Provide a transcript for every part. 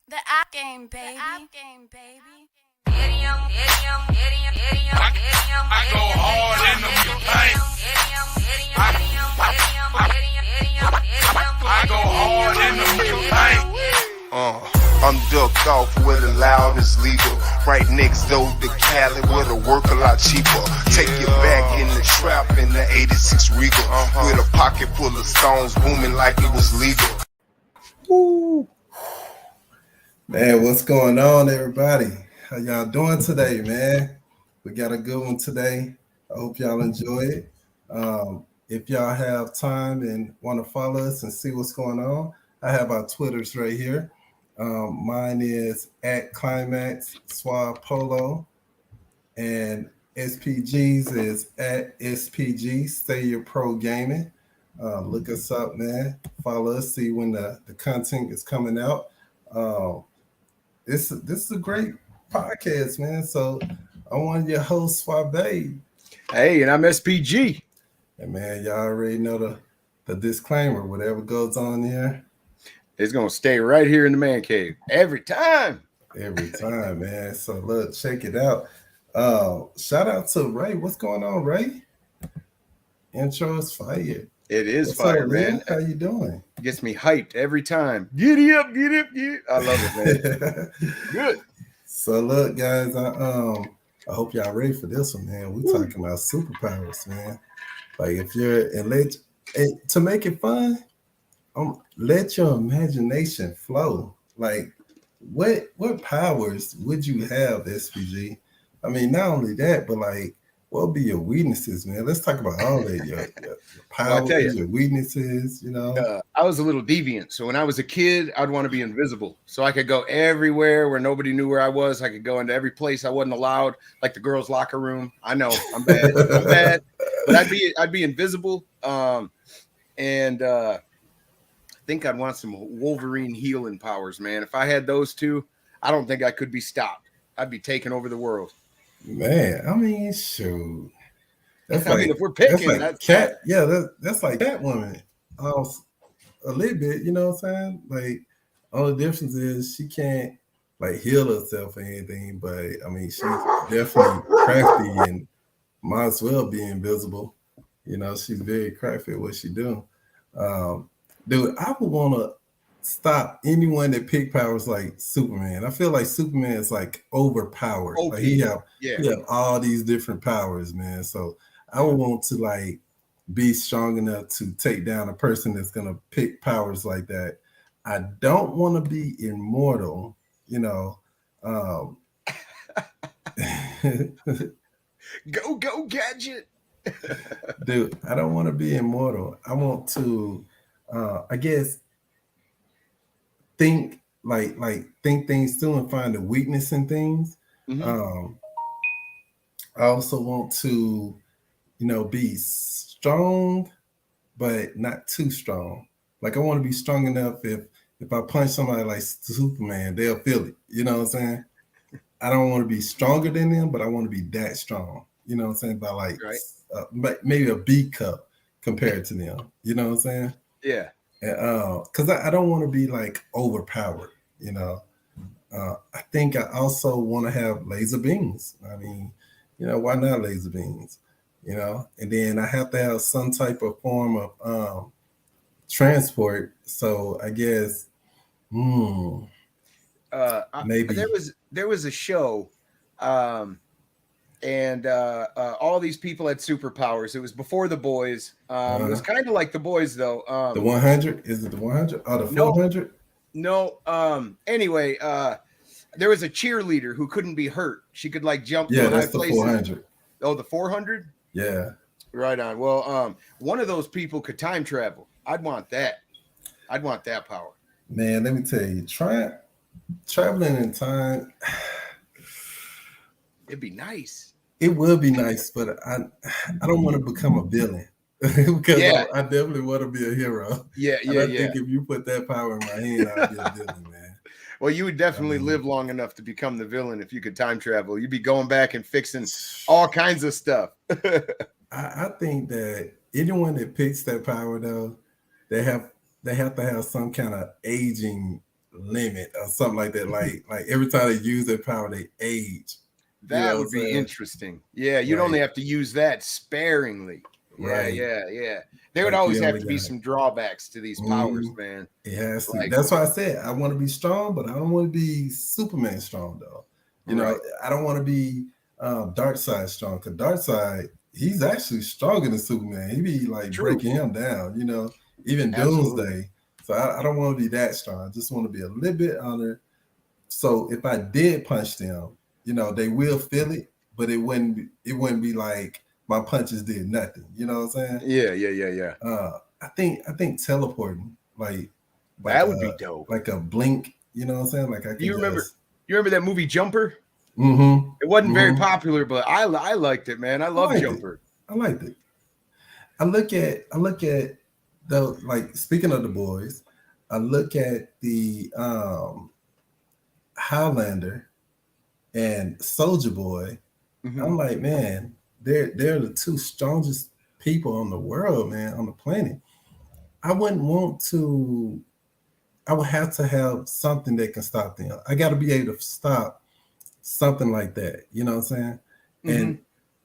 The app game, baby. I go hard in the paint. I go hard in the paint. I'm ducked off where the loudest leader. Right next door to Cali where the work a lot cheaper. Take you back in the trap in the 86 Regal. With a pocket full of stones booming like it was legal. Woo. Man, what's going on, everybody? How y'all doing today, man? We got a good one today. I hope y'all enjoy it. If y'all have time and want to follow us and see what's going on, I have our Twitters right here. Mine is at Climax Swab Polo, and SPG's is at SPG Stay Your Pro Gaming. Look us up, man. Follow us, see when the content is coming out. This is a great podcast, man. So I'm one of your hosts, Suave. Hey, and I'm SPG. And man, y'all already know the disclaimer. Whatever goes on here, It's gonna stay right here in the man cave every time. every time, man. So look, check it out. Shout out to Ray. What's going on, Ray? Intro is fire. It is What's fire, up, man. How you doing? Gets me hyped every time. Giddy up, giddy up, giddy up. I love it, man. Good. So look, guys, I hope y'all ready for this one, man. We're talking about superpowers, man. Like if you're to make it fun, let your imagination flow. Like what powers would you have, SPG? I mean, not only that, but like what would be your weaknesses, man? Let's talk about all that. Your powers, your weaknesses, you know. I was a little deviant. So when I was a kid, I'd want to be invisible. So I could go everywhere where nobody knew where I was. I could go into every place I wasn't allowed, like the girls' locker room. I know, I'm bad. I'm bad. But I'd be invisible. I think I'd want some Wolverine healing powers, man. If I had those two, I don't think I could be stopped. I'd be taking over the world. Man, I mean, shoot. That's I mean, if we're picking, that's like Catwoman. A little bit, you know what I'm saying? Like, only difference is she can't like heal herself or anything, but I mean, she's definitely crafty and might as well be invisible. You know, she's very crafty at what she do. Dude, I would want to stop anyone that pick powers like Superman. I feel like Superman is like overpowered. Like he have all these different powers, man. So I would want to like be strong enough to take down a person that's gonna pick powers like that. I don't want to be immortal, you know. Go gadget. Dude, I don't want to be immortal. I want to I guess think things through and find the weakness in things. I also want to, you know, be strong, but not too strong. Like I want to be strong enough if I punch somebody like Superman, they'll feel it. You know what I'm saying? I don't want to be stronger than them, but I want to be that strong. You know what I'm saying? By like maybe a B cup compared to them. You know what I'm saying? Yeah. Because I don't want to be like overpowered, you know. I think I also want to have laser beams. I mean, you know, why not laser beams? You know, and then I have to have some type of form of transport. So I guess, maybe there was a show, and all these people had superpowers. It was before The Boys. It was kind of like The Boys, though. The 100? Is it the 100? Oh, the 400? No. Anyway, there was a cheerleader who couldn't be hurt. She could like jump. Yeah, to that's high the places. 400. Oh, the 400? Yeah. Right on. Well, one of those people could time travel. I'd want that. I'd want that power. Man, let me tell you, traveling in time. It'd be nice. It would be nice, but I don't want to become a villain because I definitely want to be a hero. Yeah. I think if you put that power in my hand, I'd be a villain, man. Well, you would definitely live long enough to become the villain if you could time travel. You'd be going back and fixing all kinds of stuff. I think that anyone that picks that power, though, they have to have some kind of aging limit or something like that. Like every time they use their power, they age. That would be interesting. Yeah, you'd only have to use that sparingly. Yeah, yeah. There would always have to be some drawbacks to these powers, man. It has to. That's why I said I want to be strong, but I don't want to be Superman strong, though. You know, I don't want to be Darkseid strong, because Darkseid, he's actually stronger than Superman. He be like breaking him down, you know, even Doomsday. So I don't want to be that strong. I just want to be a little bit under. So if I did punch them, you know, they will feel it, but it wouldn't be like my punches did nothing. You know what I'm saying? Yeah. I think teleporting, like that would be dope. Like a blink, you know what I'm saying? Like I can you remember that movie Jumper? Mm-hmm. It wasn't very popular, but I liked it, man. I love Jumper. I liked it. I look at the, like, speaking of the boys, I look at the Highlander and Soldier Boy. I'm like, man, they're the two strongest people on the world, man, on the planet. I would have to have something that can stop them. I got to be able to stop something like that. You know what I'm saying? And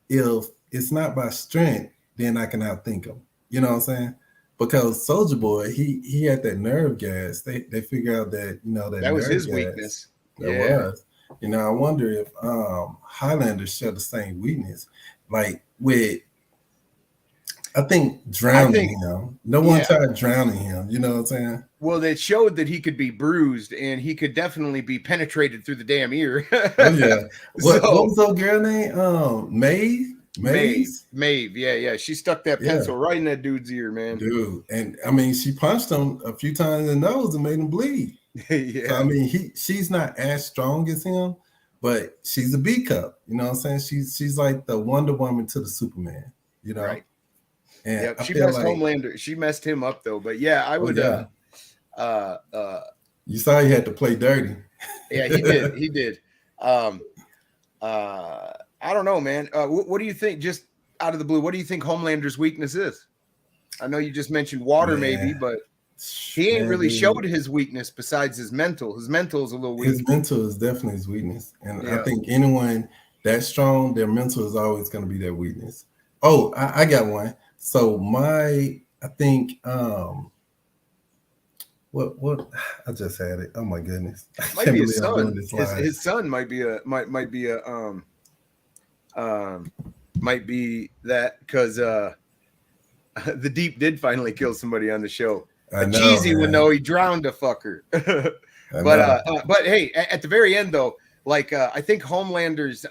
if it's not by strength, then I can outthink them. You know what I'm saying? Because Soldier Boy, he had that nerve gas. They figure out that, you know, that was his weakness. That was. You know, I wonder if Highlander share the same weakness. Like with, I think drowning him. No one tried drowning him. You know what I'm saying? Well, they showed that he could be bruised and he could definitely be penetrated through the damn ear. Oh yeah. What was that girl name? Maeve. Yeah. She stuck that pencil right in that dude's ear, man. Dude, and I mean, she punched him a few times in the nose and made him bleed. So, I mean, she's not as strong as him, but she's a B cup. You know what I'm saying? She's like the Wonder Woman to the Superman. You know, right? And she messed Homelander. She messed him up though. But yeah, I would. You saw he had to play dirty. Yeah, he did. He did. I don't know, man. What do you think? Just out of the blue, what do you think Homelander's weakness is? I know you just mentioned water, maybe, but he ain't really showed his weakness besides his mental. His mental is a little weak. His mental is definitely his weakness, and I think anyone that strong, their mental is always going to be their weakness. Oh, I got one. So I think what I just had it. Oh my goodness! Might be his son. His son might be that, because the Deep did finally kill somebody on the show. Cheesy would know he drowned a fucker. But hey, at the very end though, like I think Homelander's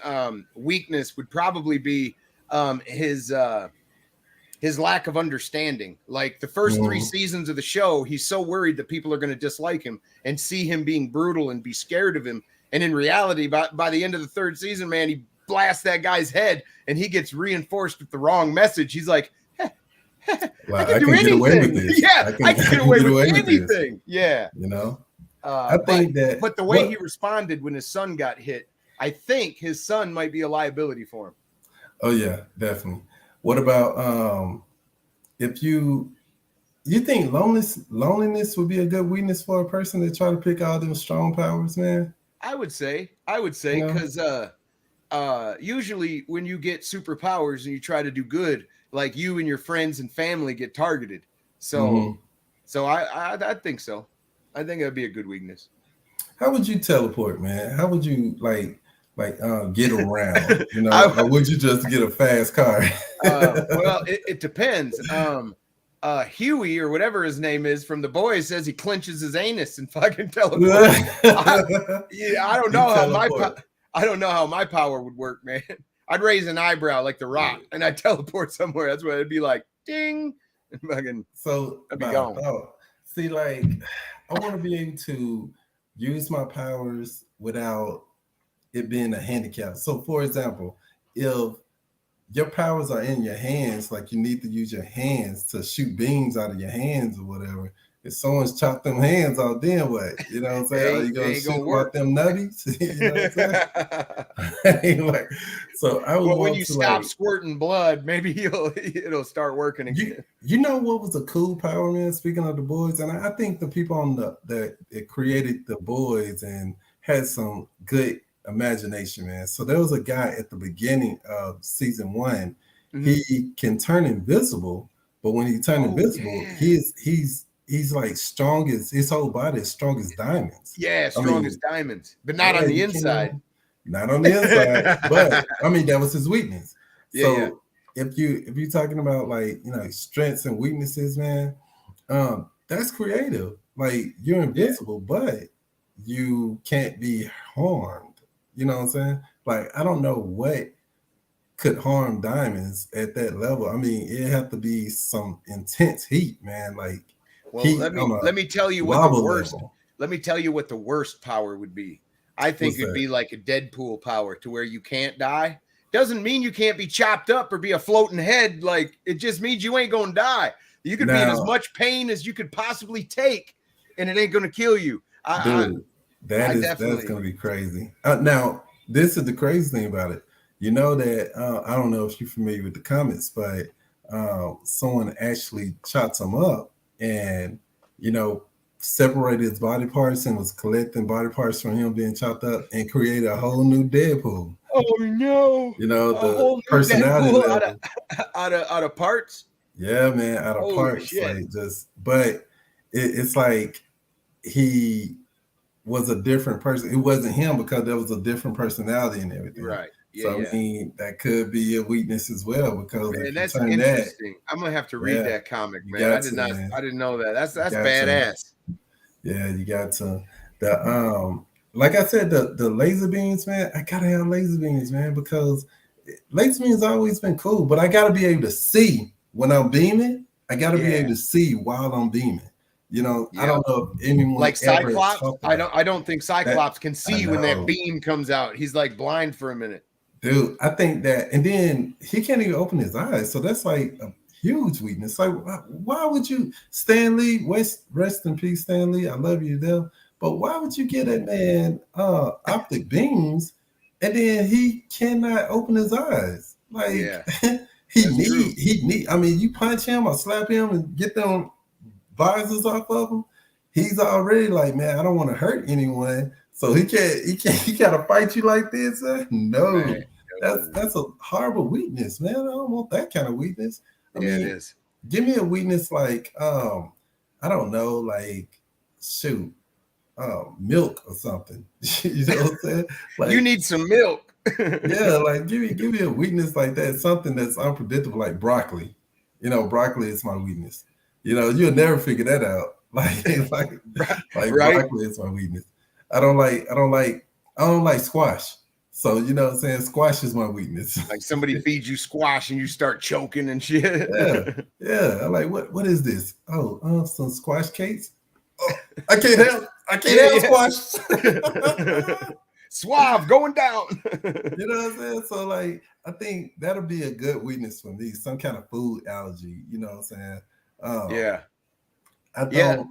weakness would probably be his lack of understanding. Like the first 3 seasons of the show, he's so worried that people are going to dislike him and see him being brutal and be scared of him. And in reality, by the end of the 3rd season, man, he blasts that guy's head and he gets reinforced with the wrong message. He's like, I can do anything. Get away with this. Yeah, I can get away with anything. Yeah. You know, but the way he responded when his son got hit, I think his son might be a liability for him. Oh yeah, definitely. What about if you think loneliness would be a good weakness for a person to try to pick all them strong powers, man? I would say because usually when you get superpowers and you try to do good, like you and your friends and family get targeted. So I think so. I think that'd be a good weakness. How would you teleport, man? How would you like get around? You know, or would you just get a fast car? Well, it depends. Huey or whatever his name is from The Boys says he clenches his anus and fucking teleports. I don't know how my power would work, man. I'd raise an eyebrow like The Rock and I'd teleport somewhere. That's what it'd be like. Ding. And fucking I'd be gone. See, like I want to be able to use my powers without it being a handicap. So for example, if your powers are in your hands, like you need to use your hands to shoot beams out of your hands or whatever, if someone's chopped them hands off, then what? You know what I'm saying? Are you gonna Ain't gonna shoot work. about them nutties? You know what I'm saying? Like, so I would Well, when want you to stop like squirting blood, maybe it'll start working again. you know what was a cool power, man? Speaking of the boys, and I think the people on that it created the boys and had some good imagination, man. So there was a guy at the beginning of season 1. Mhm. He can turn invisible, but when he turned invisible, yeah. he's like strong as his whole body is strong as diamonds. Yeah, strong as diamonds, but not Yeah, on the you inside. can't- Not on the inside, but I mean that was his weakness. Yeah, So yeah. if you're talking about like strengths and weaknesses, man, that's creative. Like you're invincible, but you can't be harmed. You know what I'm saying? Like I don't know what could harm diamonds at that level. I mean, it have to be some intense heat, man. Like Well, heat let on me tell you a what the lava worst. level. Let me tell you what the worst power would be. I think What's it'd that? be like a Deadpool power to where you can't die. Doesn't mean you can't be chopped up or be a floating head. Like it just means you ain't gonna die. You could be in as Now- much pain as you could possibly take, and it ain't gonna kill you. Dude, that's definitely- gonna be crazy. Now, this is the crazy thing about it. You know that I don't know if you're familiar with the comments, but someone actually chopped him up and separated his body parts and was collecting body parts from him being chopped up and created a whole new Deadpool. Oh no! You know, A whole the new personality Deadpool level. out of parts. Yeah, man, out of Holy parts. shit. Like but it's like he was a different person. It wasn't him because there was a different personality and everything. Right. Yeah, So yeah. I mean, that could be a weakness as well because Man, if that's you turn interesting. I'm gonna have to read Yeah, that comic, you man. got I did to, not. man. I didn't know that. That's got to. badass. you got to like I said, the laser beams, man. I gotta have laser beams, man, because laser beams always been cool, but I gotta be able to see when I'm beaming. I gotta be Yeah. able to see while I'm beaming. I Yeah. don't know if anyone Like ever Cyclops, talked I about don't think Cyclops can see when know. that beam comes out. He's like blind for a minute. Dude, I think that, and then he can't even open his eyes, so that's like a huge weakness. Like, why would you, Stan Lee? Rest in peace, Stan Lee. I love you, though. But why would you get that man optic beams, and then he cannot open his eyes? Like, Yeah. he That's true. need. I mean, you punch him or slap him and get them visors off of him. He's already like, man, I don't want to hurt anyone. So he gotta fight you like this. No, Man, that's a horrible weakness, man. I don't want that kind of weakness. I yeah, mean, it is. give me a weakness like I don't know, like shoot, milk or something. You know what I'm saying? Like You need some milk. yeah, like give me a weakness like that, something that's unpredictable, like broccoli. Broccoli is my weakness. You'll never figure that out. Like Right. broccoli is my weakness. I don't like squash. So you know what I'm saying? Squash is my weakness. Like somebody feeds you squash and you start choking and shit. Yeah. I'm like, what is this? Oh, some squash cakes. Oh, I can't have squash. Suave going down. You know what I'm saying? So like, I think that'll be a good weakness for me. Some kind of food allergy. You know what I'm saying? Yeah. I don't. Yeah.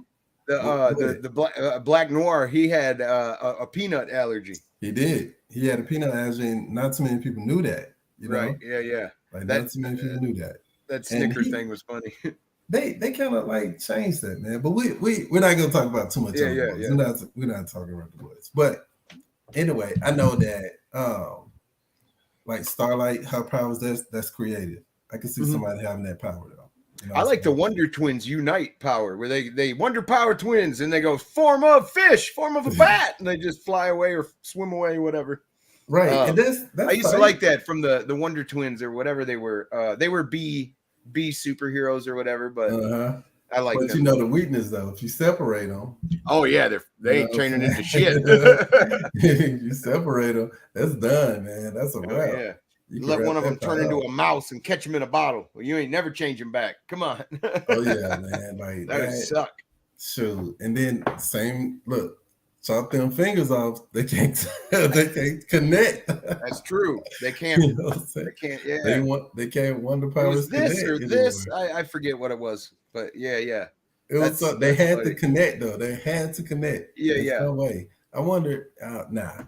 The Black Noir, he had a peanut allergy. He did. He had a peanut allergy, and not too many people knew that. Right. Yeah. Like That- not too many people knew that. That And Snicker he- thing was funny. They kind of like changed that, man. But we're not gonna talk about too much. Yeah, on the yeah, boys. yeah. We're not talking about the boys. But anyway, I know that like Starlight, her powers that's creative. I can see Mhm. somebody having that power though. I like the Wonder Twins Unite power, where they Wonder Power Twins, and they go form of fish, form of a bat, and they just fly away or swim away, whatever. right. And that's I used to tight. like that from the Wonder Twins or whatever they were. They were B superheroes or whatever, but Uh-huh. I like But them. you know the weakness though. If you separate them, Oh yeah, they ain't You know turning what I'm into shit. saying? You separate them, that's done, man. That's a Oh, wrap. yeah. You can Let wrap one of them that turn part into up. a mouse and catch him in a bottle. Well, you ain't never change him back. Come on. Oh yeah, man. Like That would suck. shoot. And then same look, chop them fingers off. They can't connect. That's true. They can't. You know what I'm saying? They can't. Yeah. They can't Wonder It Powers was this connect or this. anymore. I forget what it was, but yeah. It was That's they had funny. to connect though. They had to connect. Yeah, There's yeah. no way. I wonder. Nah.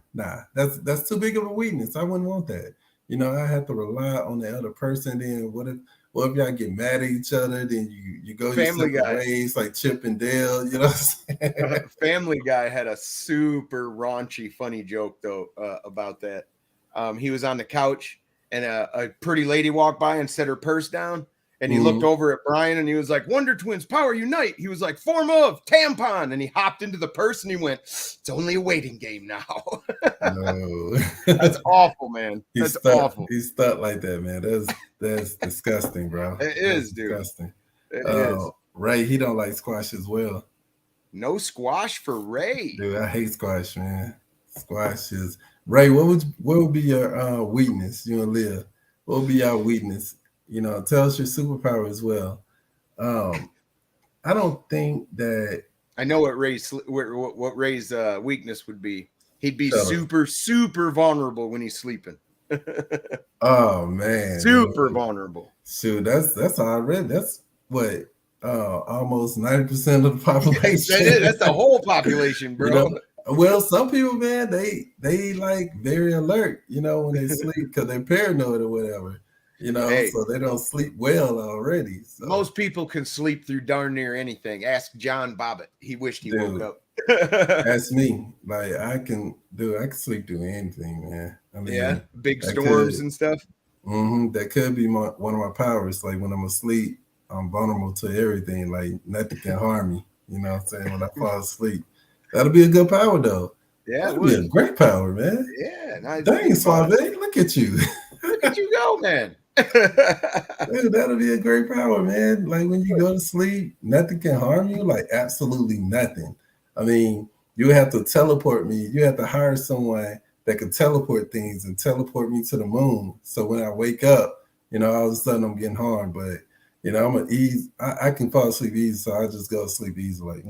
That's too big of a weakness. I wouldn't want that. You know, I have to rely on the other person. Then what if y'all get mad at each other? Then you go your Family separate Guy. ways like Chip and Dale. You know what I'm saying? Family Guy had a super raunchy, funny joke though about that. He was on the couch and a pretty lady walked by and set her purse down. And he looked over at Brian and he was like, Wonder Twins, power unite. He was like, form of tampon. And he hopped into the purse and he went, it's only a waiting game now. No. That's awful, man. That's awful. He's stuck like that, man. That's disgusting, bro. It is, dude. Disgusting. It is. Ray, he don't like squash as well. No squash for Ray. Dude, I hate squash, man. Squash is Ray. What would be your weakness? You and Leah. What would be your weakness? You know, tell us your superpower as well. I don't think that I know what Ray's weakness would be. He'd be super vulnerable when he's sleeping. Oh man, super vulnerable. Shoot, that's all I read. That's what almost 90% of the population. That's the whole population, bro. You know? Well, some people, man, they like very alert, you know, when they sleep because they're paranoid or whatever, you know, so they don't sleep well already. So. Most people can sleep through darn near anything. Ask John Bobbitt. He wished he woke up. That's me. Like I can sleep through anything, man. I mean, big storms and stuff. That could be one of my powers. Like when I'm asleep, I'm vulnerable to everything. Like nothing can harm me. You know what I'm saying? When I fall asleep. That'll be a good power, though. Yeah, that'll be a great power, man. Yeah, nice. Dang, Suave, look at you. Look at you go, man. Dude, that'll be a great power, man. Like when you go to sleep, nothing can harm you. Like absolutely nothing. I mean, you have to teleport me. You have to hire someone that can teleport things and teleport me to the moon. So when I wake up, you know, all of a sudden I'm getting harmed. But you know, I'm an ease. I can fall asleep easy, so I just go to sleep easy, like.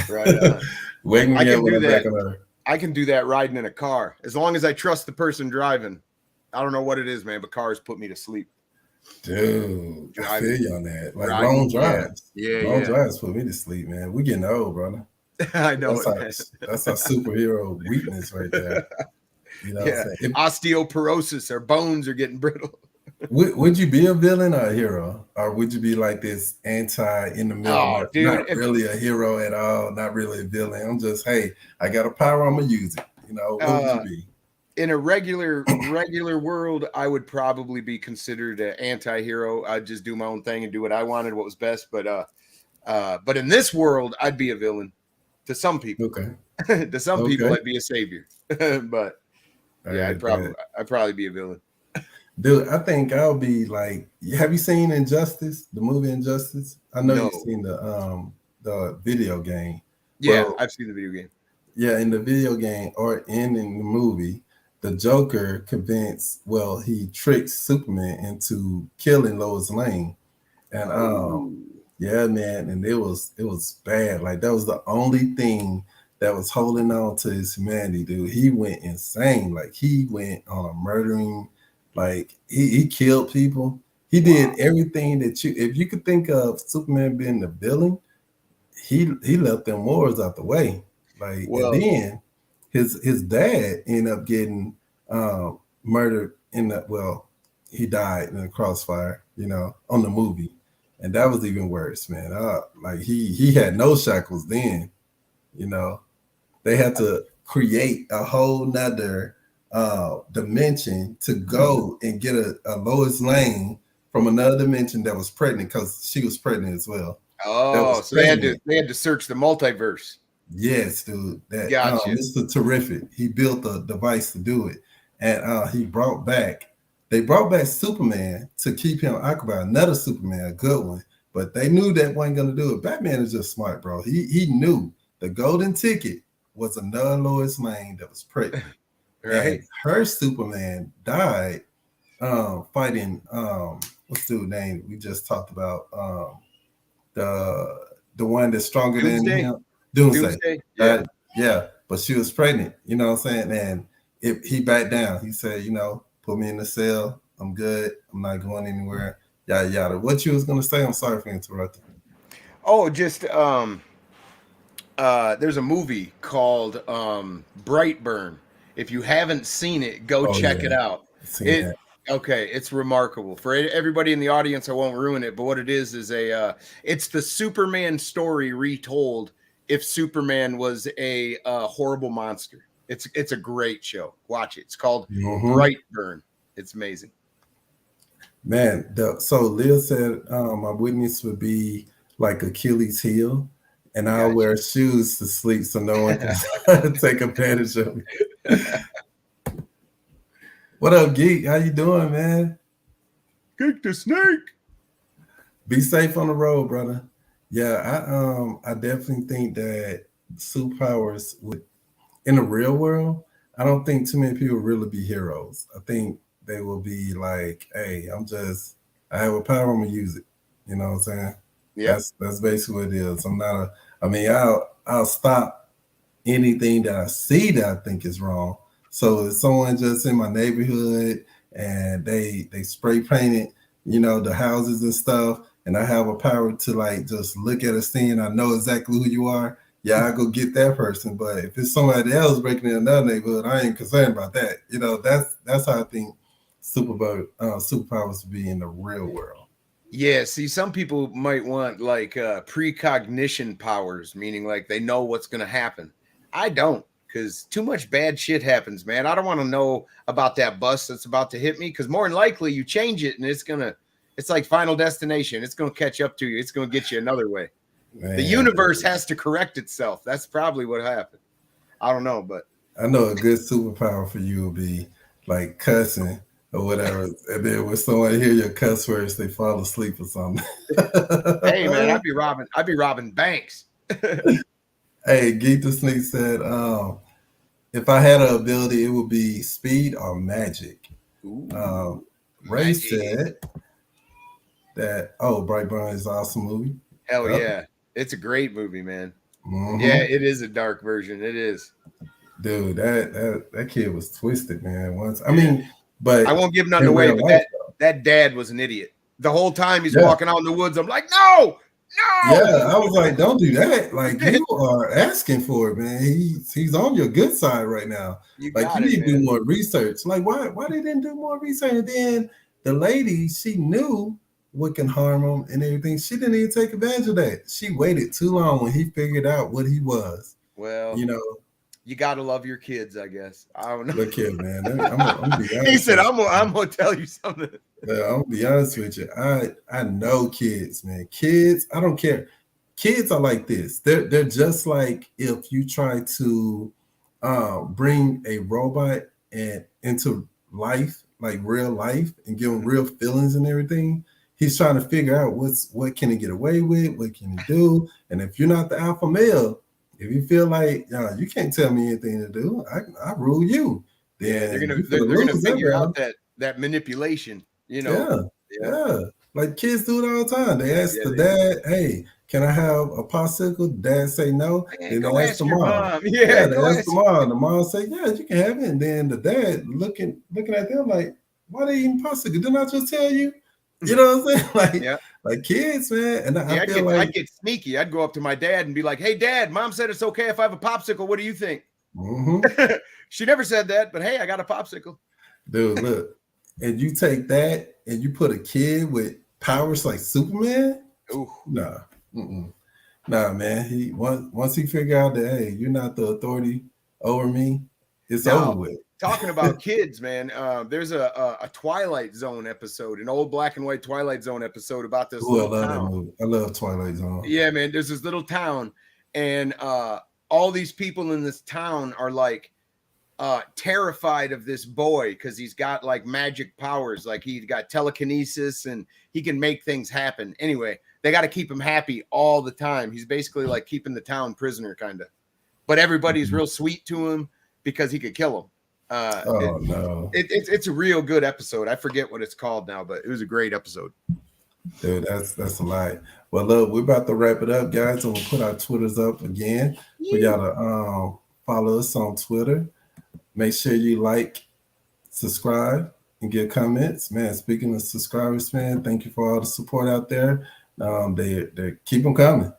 Right on. Wake me up when I'm back on Earth. I can do that riding in a car as long as I trust the person driving. I don't know what it is, man, but cars put me to sleep. Dude, I feel you on that. Like long drives. Long drives put me to sleep, man. We getting old, brother. I know that's our superhero weakness right there. You know what I'm saying? Osteoporosis, our bones are getting brittle. Would you be a villain or a hero? Or would you be like this anti in the middle? Not really a hero at all, not really a villain. I'm just, hey, I got a power, I'm gonna use it. You know, what would you be? In a regular world, I would probably be considered an anti-hero. I'd just do my own thing and do what I wanted, what was best. But in this world, I'd be a villain to some people. Okay. To some people, I'd be a savior. But yeah, I'd probably be a villain. Dude, I think I'll be like, have you seen Injustice, the movie Injustice? I know you've seen the video game. Yeah, well, I've seen the video game. Yeah, in the video game or in the movie, the Joker he tricks Superman into killing Lois Lane. And yeah, man, and it was bad. Like that was the only thing that was holding on to his humanity, dude. He went insane. Like he went on a murdering. Like he killed people. He did everything that if you could think of Superman being the villain, he left them wars out the way. Like and then his dad ended up getting murdered he died in a crossfire, you know, on the movie. And that was even worse, man. Like he had no shackles then, you know. They had to create a whole nother dimension to go and get a Lois Lane from another dimension that was pregnant because she was pregnant as well. Oh, so they had to search the multiverse. Yes, dude. That gotcha. Mr. Terrific. He built a device to do it, and they brought back Superman to keep him occupied. Another Superman, a good one, but they knew that wasn't gonna do it. Batman is just smart, bro. He knew the golden ticket was another Lois Lane that was pregnant. Right. And her Superman died fighting what's the name we just talked about? The one that's stronger than him. Doomsday. Yeah, but she was pregnant, you know what I'm saying? And he backed down. He said, you know, put me in the cell. I'm good. I'm not going anywhere. yada yada. What you was gonna say? I'm sorry for interrupting. Oh, just there's a movie called Brightburn. If you haven't seen it, go Oh check yeah, it out. seen It that. okay, it's remarkable. For everybody in the audience, I won't ruin it, but what it is a it's the Superman story retold if Superman was a horrible monster. It's a great show. Watch it. It's called Mhm. Brightburn. It's amazing. Man, so Lil said my weakness would be like Achilles heel, and I'll Gotcha. wear shoes to sleep so no one can take advantage of me. What up, Geek? How you doing, man? Kick the snake. Be safe on the road, brother. Yeah, I definitely think that superpowers would in the real world, I don't think too many people really be heroes. I think they will be like, hey, I have a power, I'm gonna use it. You know what I'm saying? Yep. That's basically what it is. I'm not a I mean, I'll stop anything that I see that I think is wrong. So if someone just in my neighborhood and they spray painted, the houses and stuff, and I have a power to like just look at a scene, I know exactly who you are. Yeah, I go get that person. But if it's somebody else breaking in another neighborhood, I ain't concerned about that. That's how I think superpowers to be in the real world. Yeah, see, some people might want like precognition powers, meaning like they know what's going to happen. I don't, because too much bad shit happens, man. I don't want to know about that bus that's about to hit me, because more than likely you change it and it's like Final Destination. It's going to catch up to you. It's going to get you another way. Man, The universe has to correct itself. That's probably what happened. I don't know, but I know a good superpower for you would be like cussing or whatever. And then when someone hear your cuss words, they fall asleep or something. hey, man, I'd be robbing banks. Hey, Geek the Sneak said, if I had an ability, it would be speed or magic. Ooh, Ray magic. said that, Brightburn is an awesome movie. Hell Yep. yeah. It's a great movie, man. Mhm. Yeah, it is a dark version. It is. Dude, that kid was twisted, man. Once I Yeah. mean, but I won't give nothing in away, real but life, that dad was an idiot. The whole time he's yeah. walking out in the woods, I'm like, no. Yeah, I was like, don't do that. Like you are asking for it, man. He's on your good side right now. You Like got you it, need to do man. more research. Like why they didn't do more research? And then the lady, she knew what can harm him and everything. She didn't even take advantage of that. She waited too long when he figured out what he was. Well, You know, you got to love your kids, I guess. I don't know. look here, man. I'm gonna be honest. He said, with you. I'm gonna tell you something. Yeah, I'm gonna be honest with you. I know kids, man. Kids, I don't care. Kids are like this. They're just like if you try to bring a robot and into life, like real life, and give him real feelings and everything. He's trying to figure out what can he get away with, what can he do, and if you're not the alpha male, if you feel like you can't tell me anything to do, I rule you. Then They're you gonna finna lose figure that out that manipulation. yeah. Like kids do it all the time. They ask Yeah, the dad, "Hey, can I have a popsicle?" Dad say no. Man, Then go they ask ask the your mom. mom. Yeah, Yeah, they go ask ask. the mom. The mom say, "Yeah, you can have it." And then the dad looking at them like, "Why they eating popsicle? Didn't I just tell you?" You know what I'm saying? Like, Yeah. like kids, man. And I Yeah, feel like, I'd get sneaky. I'd go up to my dad and be like, "Hey, Dad, Mom said it's okay if I have a popsicle. What do you think?" mhm. She never said that, but hey, I got a popsicle. Dude, look, and you take that and you put a kid with powers like Superman. Ooh, Nah, mm-mm. Nah, man. He once he figure out that hey, you're not the authority over me, it's now over with. talking about kids, man. There's a Twilight Zone episode, an old black and white Twilight Zone episode about this Ooh, I little love that town. movie. I love Twilight Zone. Yeah, man. There's this little town, and all these people in this town are like terrified of this boy because he's got like magic powers, like he's got telekinesis and he can make things happen. Anyway, they got to keep him happy all the time. He's basically like keeping the town prisoner, kind of. But everybody's real sweet to him because he could kill him. Oh no, It's a real good episode. I forget what it's called now, but it was a great episode. dude, that's a lie. Well, look, we're about to wrap it up, guys, and we'll put our Twitters up again. We gotta follow us on Twitter. Make sure you like, subscribe, and get comments, man. Speaking of subscribers, man, thank you for all the support out there. They keep them coming.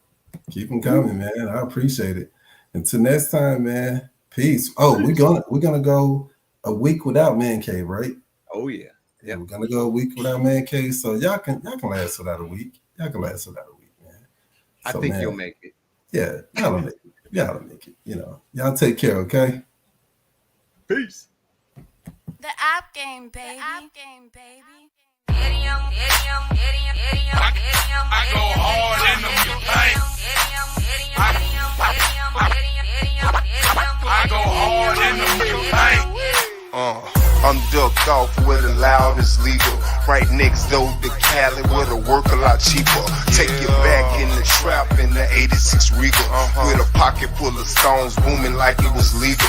Keep them coming, man. I appreciate it. Until next time, man. Peace. Oh, we're gonna go a week without Man Cave, right? Oh yeah. Yeah, we're gonna go a week without Man Cave. So y'all can last without a week. Y'all can last without a week, man. I So, think man, you'll make it. Yeah, y'all make it. Y'all make it. You know, y'all take care, okay? Peace. The app game, baby. The app game, baby. I go hard in them paint. I go hard in them paint. I'm ducked off where the loudest legal. Right next door to Cali where the work a lot cheaper. Take you back in the trap in the 86 Regal. With a pocket full of stones booming like it was legal.